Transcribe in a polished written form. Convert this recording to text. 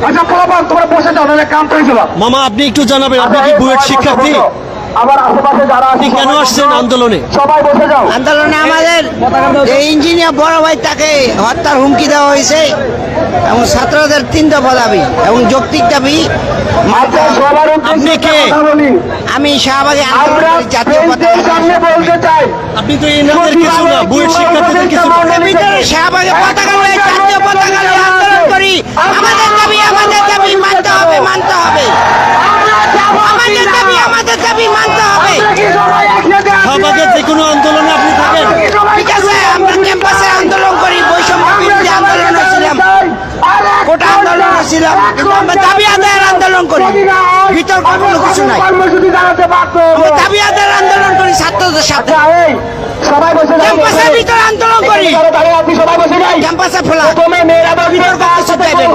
আচ্ছা পোলাপান তোমরা বসে যাও, নাহলে কাম করে ফেলো। মামা আপনি একটু জানাবেন, আপনি কি বুয়েট শিক্ষার্থী? আবার আশেপাশে যারা আছে আপনি কেন সবাই আসছেন বসে যাও। আন্দোলনে? সবাই বসে যাও। আন্দোলনে আমাদের এই ইঞ্জিনিয়ার বড় ভাই তাকে হত্যার হুমকি দেওয়া হয়েছে এবং ছাত্রদের 3 দফা দাবি এবং যৌক্তিক দাবি। আচ্ছা সবার আপনি কে? উদ্দেশ্যে কথা বলি। আমি শাহবাগে আমরা আন্দোলনের জাতীয় প্রেসিডেন্টের সামনে বলতে চাই, আপনি তো এনাদের কিছু না, বুয়েট শিক্ষার্থীদের কিছু না। ভিতরে শাহবাগে পতাকা নিয়ে জাতীয় পতাকা নিয়ে আন্দোলন করি। আমাদের দাবি মানতে হবে, মানতে হবে। আমাদের দাবি মানতে হবে। কি সবাই একসাথে আছি? শাহবাগের যে কোনো আন্দোলনে আপনি থাকেন? ঠিক আছে, আমরা ক্যাম্পাসে আন্দোলন করি, বৈষম্য বিরোধী আন্দোলন ছিলাম, কোটা আন্দোলন ছিলাম, কিন্তু আমরা দাবি আদায়ের আন্দোলন করি। বিতর্ক কোনো কিছু নাই। কর্মসূচি জানাতে বাধ্য হবো। আমরা দাবি আদায়ের আন্দোলন করি ছাত্রদের সাথে। আচ্ছা, এই, সবাই বসে যাও। ক্যাম্পাসের ভিতরে আন্দোলন করি, দাঁড়িয়ে আছি, সবাই বসে যাই। ক্যাম্পাসে ফেলা প্রথমে মেয়েরা বিতর্ক কিছু চাইবেন।